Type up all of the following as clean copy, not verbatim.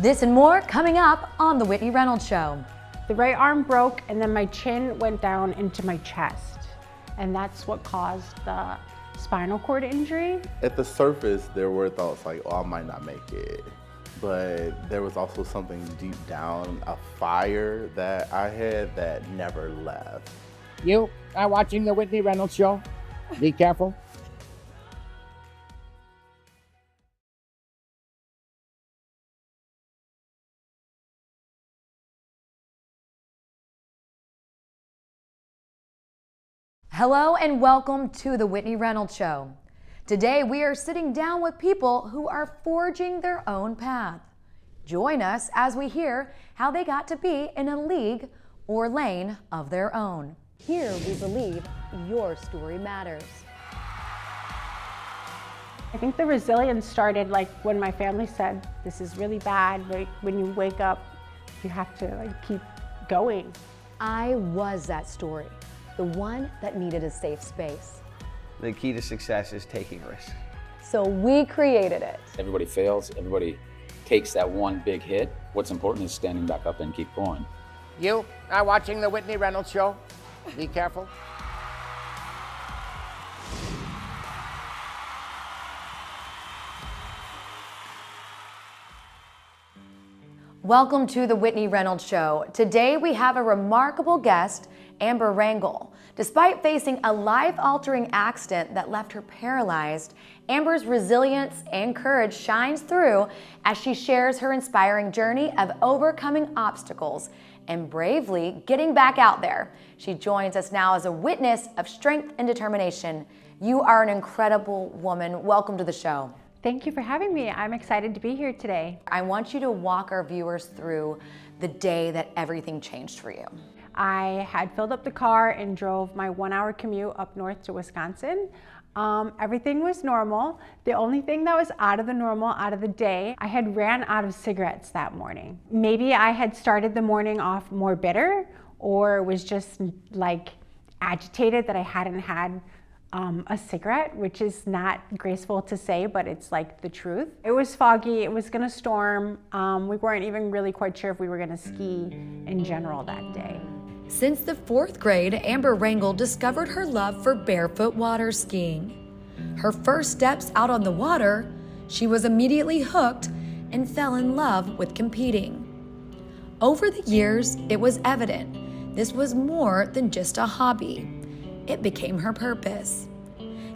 This and more coming up on The Whitney Reynolds Show. The right arm broke and then my chin went down into my chest. And that's what caused the spinal cord injury. At the surface, there were thoughts like, oh, I might not make it. But there was also something deep down, a fire that I had that never left. You are watching The Whitney Reynolds Show. Be careful. Hello and welcome to The Whitney Reynolds Show. Today we are sitting down with people who are forging their own path. Join us as we hear how they got to be in a league or lane of their own. Here we believe your story matters. I think the resilience started like when my family said, this is really bad. Like when you wake up, you have to keep going. I was that story, the one that needed a safe space. The key to success is taking risks. So we created it. Everybody fails, everybody takes that one big hit. What's important is standing back up and keep going. You are watching The Whitney Reynolds Show. Be careful. Welcome to The Whitney Reynolds Show. Today we have a remarkable guest, Amber Rangel. Despite facing a life-altering accident that left her paralyzed, Amber's resilience and courage shines through as she shares her inspiring journey of overcoming obstacles and bravely getting back out there. She joins us now as a witness of strength and determination. You are an incredible woman. Welcome to the show. Thank you for having me. I'm excited to be here today. I want you to walk our viewers through the day that everything changed for you. I had filled up the car and drove my 1-hour commute up north to Wisconsin. Everything was normal. The only thing that was out of the normal, out of the day, I had ran out of cigarettes that morning. Maybe I had started the morning off more bitter or was just like agitated that I hadn't had a cigarette, which is not graceful to say, but it's like the truth. It was foggy, it was gonna storm. We weren't even really quite sure if we were gonna ski in general that day. Since the 4th grade, Amber Rangel discovered her love for barefoot water skiing. Her first steps out on the water, she was immediately hooked and fell in love with competing. Over the years, it was evident this was more than just a hobby. It became her purpose.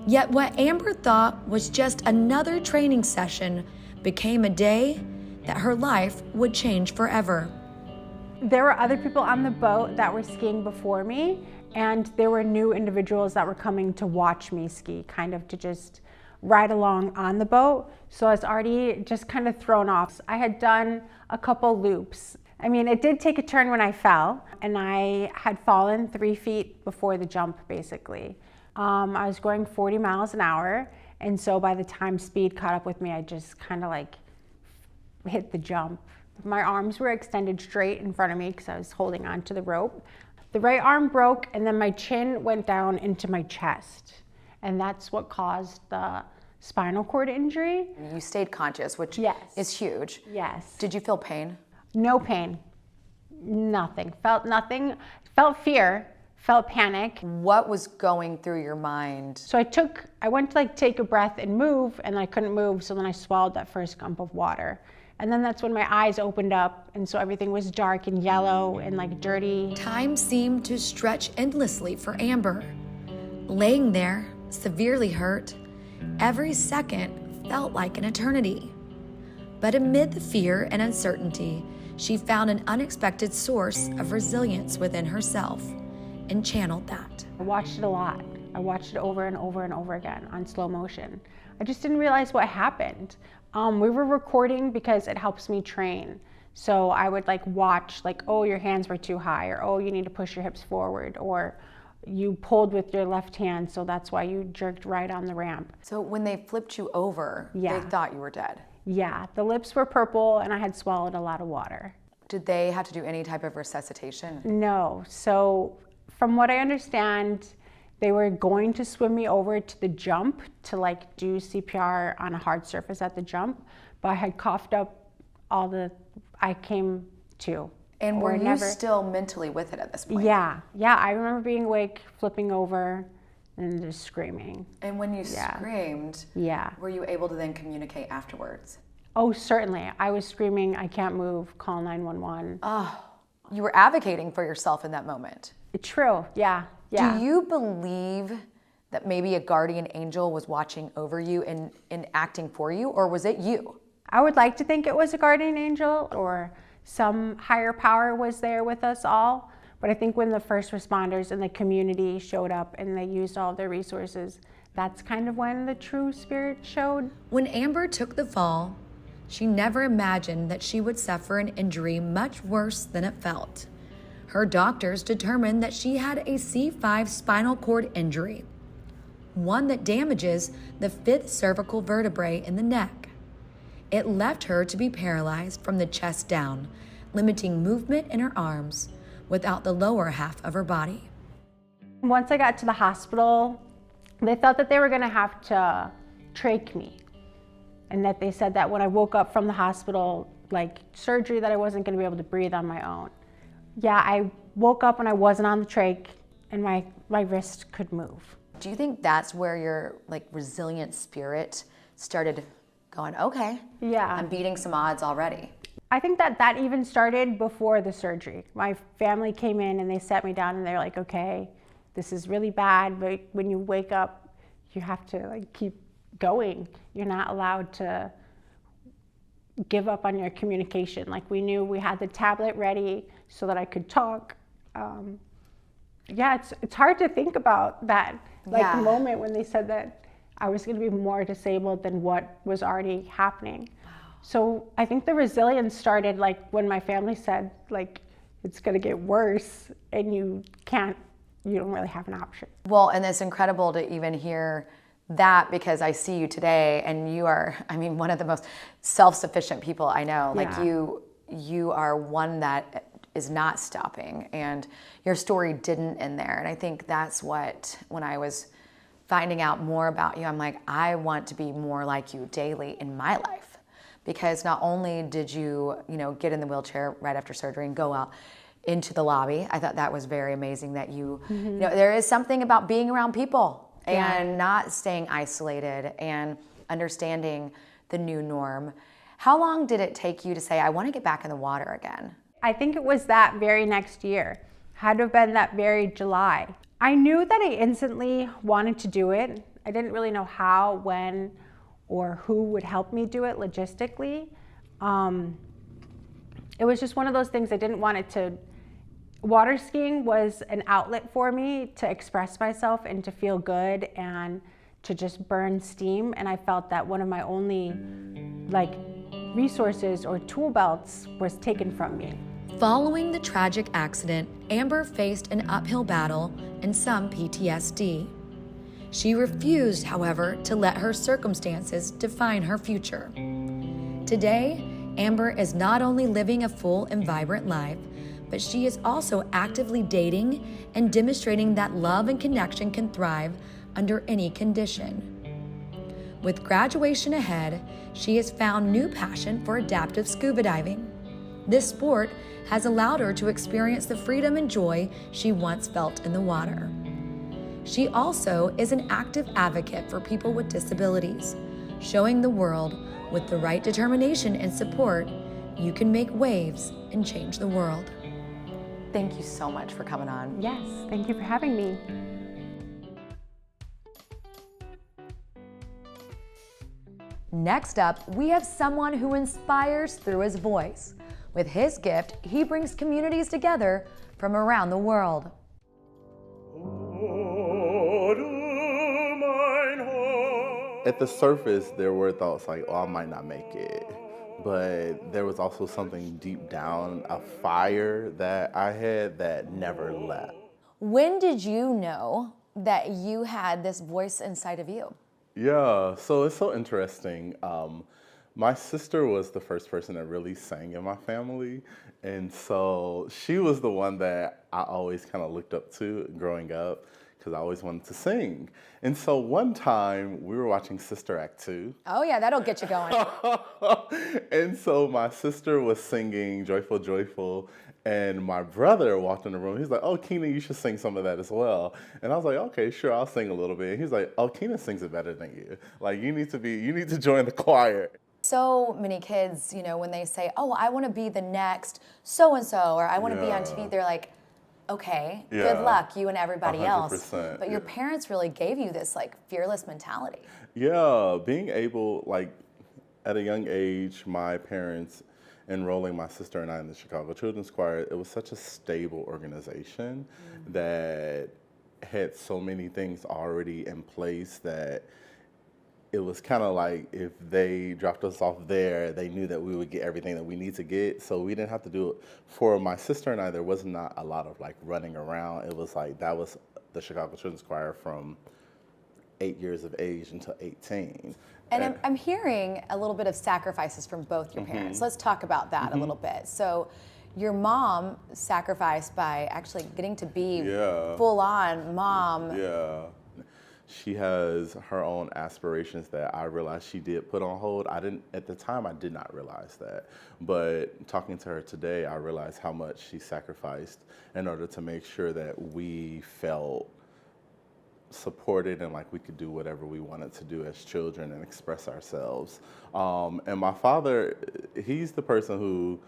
Yet what Amber thought was just another training session became a day that her life would change forever. There were other people on the boat that were skiing before me, and there were new individuals that were coming to watch me ski, kind of to just ride along on the boat. So I was already just kind of thrown off. I had done a couple loops. I mean, it did take a turn when I fell, and I had fallen 3 feet before the jump, basically. I was going 40 miles an hour, and so by the time speed caught up with me, I just kind of like hit the jump. My arms were extended straight in front of me because I was holding on to the rope. The right arm broke, and then my chin went down into my chest, and that's what caused the spinal cord injury. You stayed conscious, which is huge. Yes. Did you feel pain? No pain, nothing. Felt nothing, felt fear, felt panic. What was going through your mind? So I went to take a breath and move, and I couldn't move, so then I swallowed that first gulp of water. And then that's when my eyes opened up, and so everything was dark and yellow and dirty. Time seemed to stretch endlessly for Amber. Laying there, severely hurt, every second felt like an eternity. But amid the fear and uncertainty, she found an unexpected source of resilience within herself and channeled that. I watched it a lot. I watched it over and over and over again on slow motion. I just didn't realize what happened. We were recording because it helps me train. So I would watch, oh, your hands were too high, or oh, you need to push your hips forward, or you pulled with your left hand, so that's why you jerked right on the ramp. So when they flipped you over, they thought you were dead? Yeah, the lips were purple and I had swallowed a lot of water. Did they have to do any type of resuscitation? No, so from what I understand, they were going to swim me over to the jump to do CPR on a hard surface at the jump, but I had coughed up I came to. And Or were you never- still mentally with it at this point? Yeah, I remember being awake, flipping over, and just screaming. And when you Yeah. screamed, Yeah. were you able to then communicate afterwards? Oh, certainly. I was screaming, I can't move, call 911. You were advocating for yourself in that moment. True, yeah. Do you believe that maybe a guardian angel was watching over you and acting for you, or was it you? I would like to think it was a guardian angel or some higher power was there with us all. But I think when the first responders and the community showed up and they used all of their resources, that's kind of when the true spirit showed. When Amber took the fall, she never imagined that she would suffer an injury much worse than it felt. Her doctors determined that she had a C5 spinal cord injury, one that damages the 5th cervical vertebrae in the neck. It left her to be paralyzed from the chest down, limiting movement in her arms without the lower half of her body. Once I got to the hospital, they thought that they were gonna have to trach me. And that they said that when I woke up from the hospital, like surgery, that I wasn't gonna be able to breathe on my own. Yeah, I woke up and I wasn't on the trach and my wrist could move. Do you think that's where your resilient spirit started going, okay, Yeah. I'm beating some odds already? I think that even started before the surgery. My family came in and they sat me down and they're like, okay, this is really bad, but when you wake up, you have to keep going. You're not allowed to give up on your communication. We knew we had the tablet ready so that I could talk. It's hard to think about that moment when they said that I was going to be more disabled than what was already happening. So I think the resilience started when my family said it's going to get worse and you don't really have an option. Well, and it's incredible to even hear that, because I see you today and you are, one of the most self-sufficient people I know. You are one that is not stopping, and your story didn't end there. And I think that's what, when I was finding out more about you, I'm like, I want to be more like you daily in my life. Because not only did you, get in the wheelchair right after surgery and go out into the lobby, I thought that was very amazing that you, there is something about being around people and not staying isolated and understanding the new norm. How long did it take you to say, I want to get back in the water again? I think it was that very next year. Had to have been that very July. I knew that I instantly wanted to do it. I didn't really know how, when, or who would help me do it logistically. It was just one of those things I didn't want it to. Water skiing was an outlet for me to express myself and to feel good and to just burn steam. And I felt that one of my only resources or tool belts was taken from me. Following the tragic accident, Amber faced an uphill battle and some PTSD. She refused, however, to let her circumstances define her future. Today, Amber is not only living a full and vibrant life, but she is also actively dating and demonstrating that love and connection can thrive under any condition. With graduation ahead, she has found new passion for adaptive scuba diving. This sport has allowed her to experience the freedom and joy she once felt in the water. She also is an active advocate for people with disabilities, showing the world, with the right determination and support, you can make waves and change the world. Thank you so much for coming on. Yes, thank you for having me. Next up, we have someone who inspires through his voice. With his gift, he brings communities together from around the world. At the surface, there were thoughts like, oh, I might not make it. But there was also something deep down, a fire that I had that never left. When did you know that you had this voice inside of you? Yeah, so it's so interesting. My sister was the first person that really sang in my family. And so she was the one that I always kind of looked up to growing up. because I always wanted to sing. And so one time we were watching Sister Act 2. Oh yeah, that'll get you going. And so my sister was singing Joyful, Joyful, and my brother walked in the room. He's like, oh, Keanon, you should sing some of that as well. And I was like, okay, sure, I'll sing a little bit. And he's like, oh, Keanon sings it better than you. Like, you need to join the choir. So many kids, you know, when they say, oh, I want to be the next so-and-so, or I want to be on TV, they're like, okay, good luck, you and everybody 100%, else. But your parents really gave you this like fearless mentality. Yeah, being able, like, at a young age, my parents enrolling my sister and I in the Chicago Children's Choir, it was such a stable organization that had so many things already in place that it was kind of like if they dropped us off there, they knew that we would get everything that we need to get. So we didn't have to do it. For my sister and I, there was not a lot of like running around. It was like that was the Chicago Children's Choir from 8 years of age until 18. And I'm hearing a little bit of sacrifices from both your parents. Let's talk about that a little bit. So your mom sacrificed by actually getting to be full-on mom. Yeah. She has her own aspirations that I realized she did put on hold. At the time, I did not realize that. But talking to her today, I realized how much she sacrificed in order to make sure that we felt supported and like we could do whatever we wanted to do as children and express ourselves. And my father, he's the person who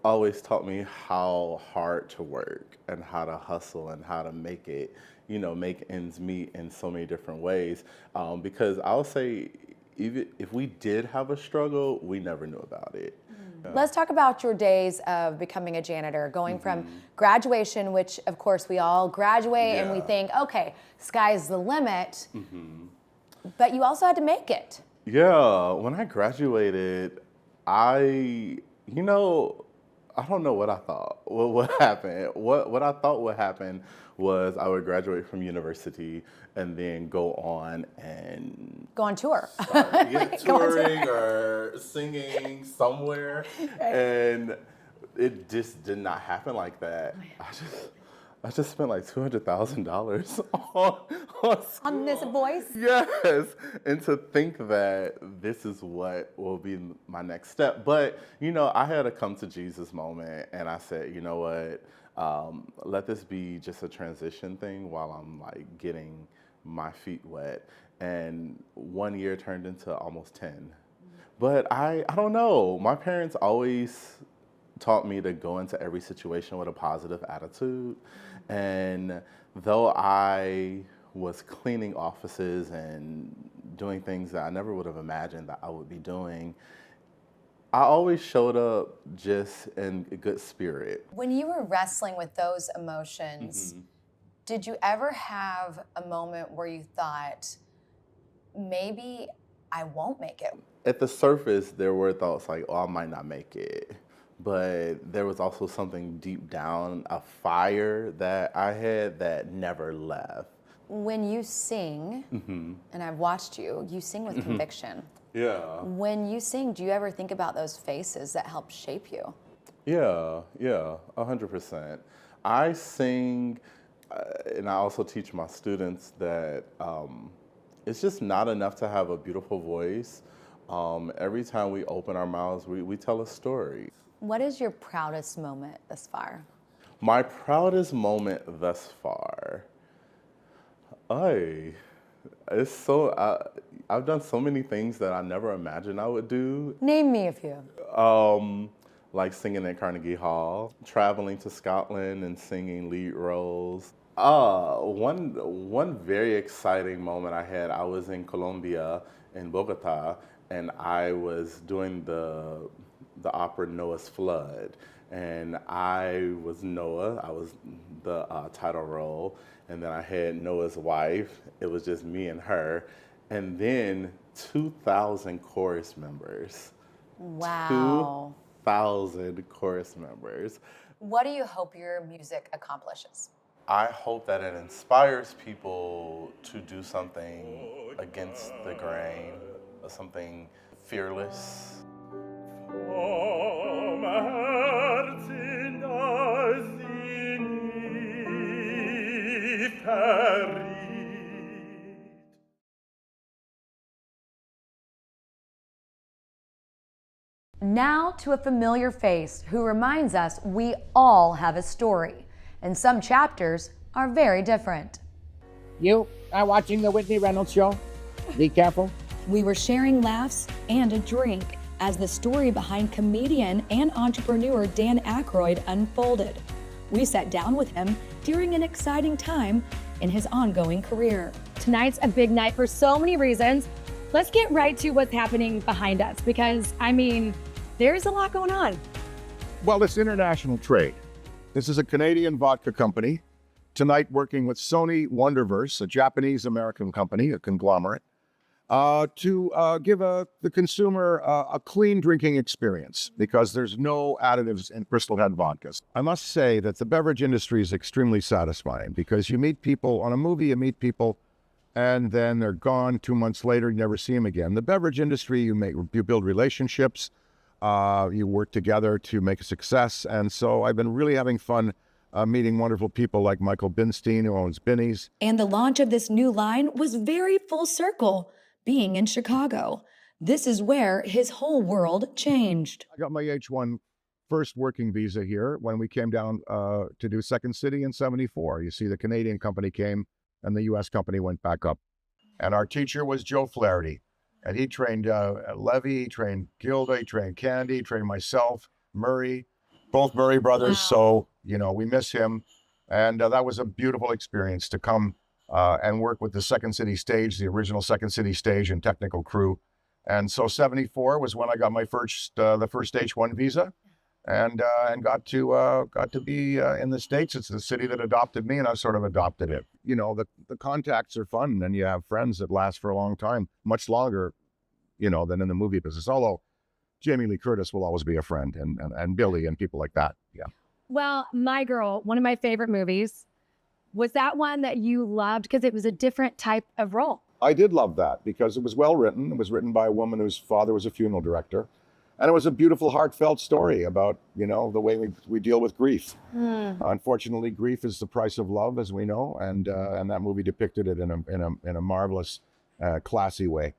always taught me how hard to work and how to hustle and how to make it, you know, make ends meet in so many different ways. Because I'll say, even if we did have a struggle, we never knew about it. Let's talk about your days of becoming a janitor, going from graduation, which of course we all graduate and we think, okay, sky's the limit, but you also had to make it. Yeah, when I graduated, I don't know what I thought. What happened? What I thought would happen was I would graduate from university and then go on and go on tour. Touring or singing somewhere. And it just did not happen like that. I just spent like $200,000 on this voice? Yes, and to think that this is what will be my next step. But, you know, I had a come to Jesus moment, and I said, you know what, let this be just a transition thing while I'm like getting my feet wet. And 1 year turned into almost 10. But I don't know, my parents always taught me to go into every situation with a positive attitude. And though I was cleaning offices and doing things that I never would have imagined that I would be doing, I always showed up just in a good spirit. When you were wrestling with those emotions, did you ever have a moment where you thought, maybe I won't make it? At the surface, there were thoughts like, oh, I might not make it. But there was also something deep down, a fire that I had that never left. When you sing, and I've watched you sing with conviction. Yeah. When you sing, do you ever think about those faces that help shape you? Yeah, 100%. I sing, and I also teach my students that it's just not enough to have a beautiful voice. Every time we open our mouths, we tell a story. What is your proudest moment thus far? My proudest moment thus far? It's so, I've done so many things that I never imagined I would do. Name me a few. Like singing at Carnegie Hall, traveling to Scotland and singing lead roles. One very exciting moment I had, I was in Colombia, in Bogota, and I was doing the opera Noah's Flood. And I was Noah, I was the title role. And then I had Noah's wife, it was just me and her. And then 2,000 chorus members. Wow. 2,000 chorus members. What do you hope your music accomplishes? I hope that it inspires people to do something against the grain, something fearless. Now to a familiar face who reminds us we all have a story, and some chapters are very different. You are watching the Whitney Reynolds Show. Be careful. We were sharing laughs and a drink as the story behind comedian and entrepreneur Dan Aykroyd unfolded. We sat down with him during an exciting time in his ongoing career. Tonight's a big night for so many reasons. Let's get right to what's happening behind us because, I mean, there's a lot going on. Well, it's international trade. This is a Canadian vodka company, tonight working with Sony Wonderverse, a Japanese-American company, a conglomerate, to give the consumer a clean drinking experience because there's no additives in Crystal Head vodkas. I must say that the beverage industry is extremely satisfying because you meet people, on a movie you meet people, and then they're gone 2 months later, you never see them again. The beverage industry, you build relationships, you work together to make a success. And so I've been really having fun meeting wonderful people like Michael Binstein, who owns Binny's. And the launch of this new line was very full circle, being in Chicago. This is where his whole world changed. I got my H1 first working visa here when we came down to do Second City in '74. You see, the Canadian company came and the U.S. company went back up. And our teacher was Joe Flaherty. And he trained Levy, he trained Gilda, he trained Candy, he trained myself, Murray, both Murray brothers. So, you know, we miss him. And that was a beautiful experience to come and work with the Second City stage, the original Second City stage and technical crew. And so '74 was when I got my first, the first H1 visa. And got to be in the States. It's the city that adopted me, and I sort of adopted it. You know, the contacts are fun, and you have friends that last for a long time, much longer, you know, than in the movie business. Although Jamie Lee Curtis will always be a friend, and Billy and people like that. Yeah. Well, My Girl, one of my favorite movies, was that one that you loved because it was a different type of role? I did love that because it was well written. It was written by a woman whose father was a funeral director. And it was a beautiful, heartfelt story about, you know, the way we deal with grief. Unfortunately, grief is the price of love, as we know, and that movie depicted it in a marvelous, classy way.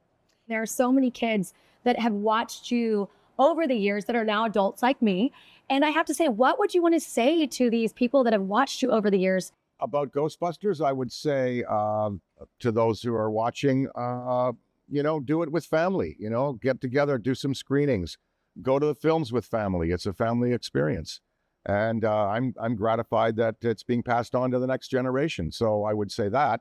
There are so many kids that have watched you over the years that are now adults like me. And I have to say, what would you want to say to these people that have watched you over the years? About Ghostbusters, I would say to those who are watching, you know, do it with family, you know, get together, do some screenings, go to the films with family. It's a family experience. And I'm gratified that it's being passed on to the next generation. So I would say that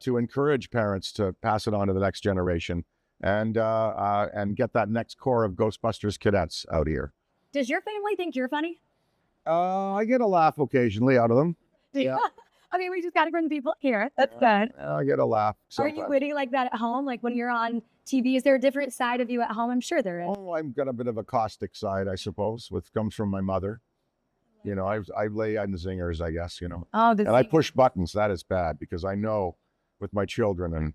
to encourage parents to pass it on to the next generation and get that next core of Ghostbusters cadets out here. Does your family think you're funny? I get a laugh occasionally out of them. Yeah. I mean, we just got to bring people here. That's good. I get a laugh. Are you witty like that at home? Like when you're on TV, is there a different side of you at home? I'm sure there is. Oh, I've got a bit of a caustic side, I suppose, which comes from my mother. You know, I lay on the zingers, I guess, you know. Oh, and I push buttons. That is bad because I know with my children and,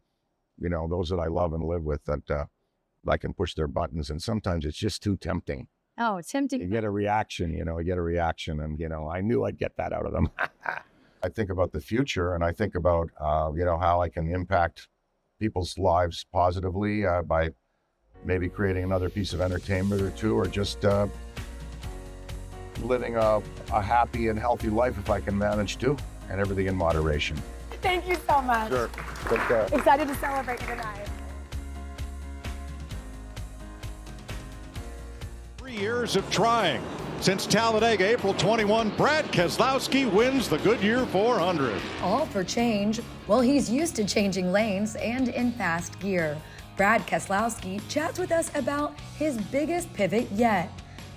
you know, those that I love and live with that I can push their buttons. And sometimes it's just too tempting. Oh, it's tempting. You get a reaction, you know, and, you know, I knew I'd get that out of them. I think about the future and I think about, you know, how I can impact people's lives positively by maybe creating another piece of entertainment or two, or just living a happy and healthy life if I can manage to, and everything in moderation. Thank you so much. Sure. Take care. Excited to celebrate you tonight. 3 years of trying. Since Talladega, April 21, Brad Keselowski wins the Goodyear 400. All for change. Well, he's used to changing lanes and in fast gear. Brad Keselowski chats with us about his biggest pivot yet,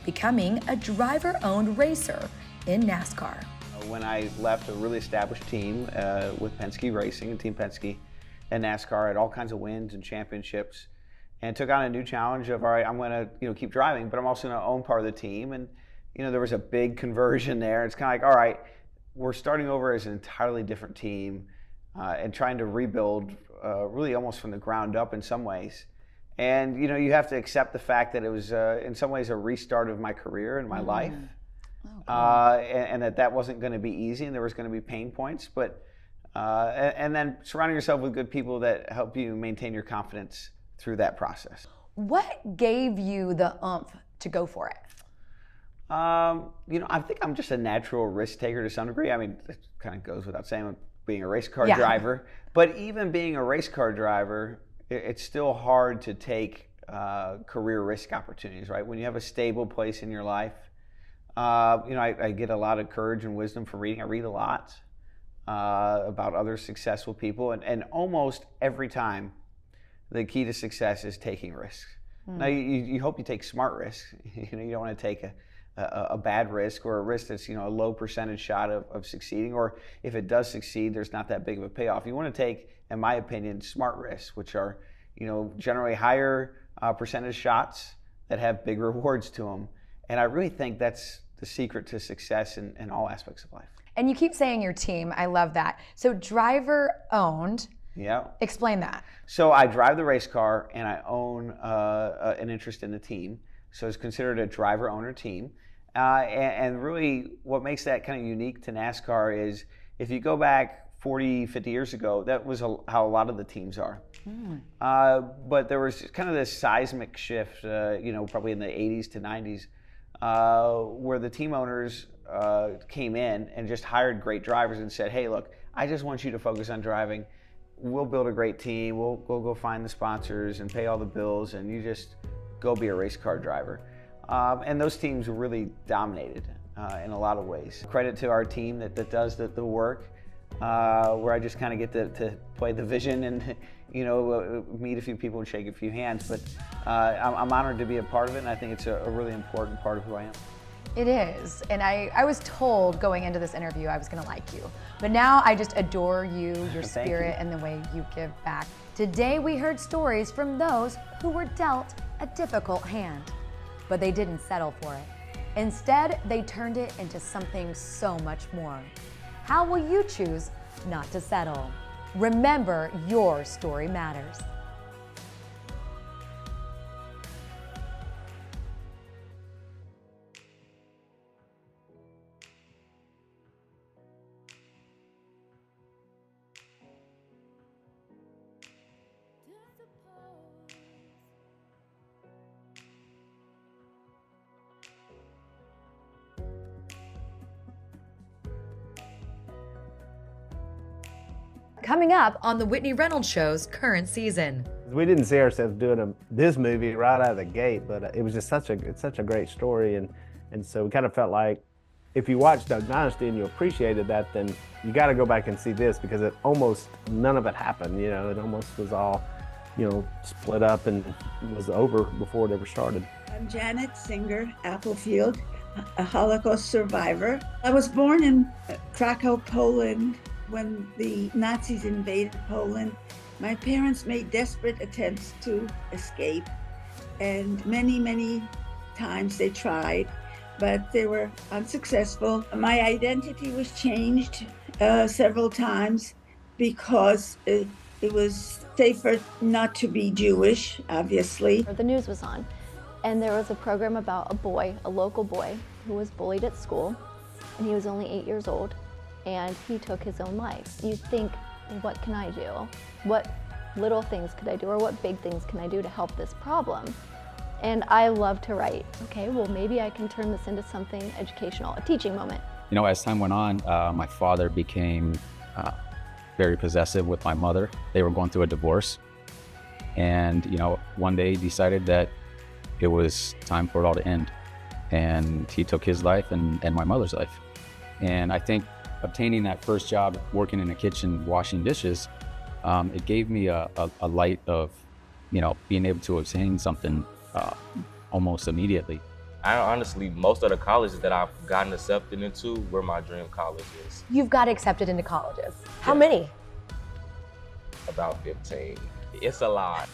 becoming a driver-owned racer in NASCAR. When I left a really established team with Penske Racing and Team Penske and NASCAR, had all kinds of wins and championships, and took on a new challenge of, all right, I'm going to keep driving, but I'm also going to own part of the team. And there was a big conversion there. It's kind of like, all right, we're starting over as an entirely different team and trying to rebuild really almost from the ground up in some ways. And, you have to accept the fact that it was in some ways a restart of my career and my life. And that wasn't going to be easy and there was going to be pain points. But and then surrounding yourself with good people that help you maintain your confidence through that process. What gave you the oomph to go for it? I think I'm just a natural risk taker to some degree. I mean, it kind of goes without saying being a race car driver, but even being a race car driver, it's still hard to take career risk opportunities, right? When you have a stable place in your life, I get a lot of courage and wisdom from reading. I read a lot about other successful people, and almost every time, the key to success is taking risks. Now, you hope you take smart risks. You don't want to take a bad risk or a risk that's a low percentage shot of succeeding, or if it does succeed, there's not that big of a payoff. You want to take, in my opinion, smart risks, which are generally higher percentage shots that have big rewards to them. And I really think that's the secret to success in all aspects of life. And you keep saying your team. I love that. So driver owned. Yeah. Explain that. So I drive the race car and I own an interest in the team. So it's considered a driver-owner team. And really what makes that kind of unique to NASCAR is if you go back 40, 50 years ago, that was how a lot of the teams are. But there was kind of this seismic shift, probably in the 80s to 90s, where the team owners came in and just hired great drivers and said, hey, look, I just want you to focus on driving. We'll build a great team. We'll go find the sponsors and pay all the bills, and you just go be a race car driver. And those teams really dominated in a lot of ways. Credit to our team that does the work, where I just kind of get to play the vision and meet a few people and shake a few hands. But I'm honored to be a part of it, and I think it's a really important part of who I am. It is, and I was told going into this interview I was going to like you. But now I just adore you, your spirit, and the way you give back. Today we heard stories from those who were dealt a difficult hand, but they didn't settle for it. Instead, they turned it into something so much more. How will you choose not to settle? Remember, your story matters. Coming up on the Whitney Reynolds Show's current season. We didn't see ourselves doing this movie right out of the gate, but it was just such a great story, and so we kind of felt like if you watched Duck Dynasty and you appreciated that, then you got to go back and see this because none of it happened. It almost was all, split up and was over before it ever started. I'm Janet Singer Applefield, a Holocaust survivor. I was born in Krakow, Poland. When the Nazis invaded Poland, my parents made desperate attempts to escape, and many times they tried, but they were unsuccessful. My identity was changed several times because it was safer not to be Jewish, obviously. The news was on, and there was a program about a local boy, who was bullied at school, and he was only 8 years old. And he took his own life. You think, what can I do? What little things could I do, or what big things can I do to help this problem? And I love to write. Okay, well, maybe I can turn this into something educational, a teaching moment. As time went on, my father became very possessive with my mother. They were going through a divorce. And, one day he decided that it was time for it all to end. And he took his life and my mother's life. And I think obtaining that first job, working in a kitchen, washing dishes, it gave me a light of, being able to obtain something almost immediately. Honestly, most of the colleges that I've gotten accepted into were my dream colleges. You've got accepted into colleges. How many? About 15. It's a lot.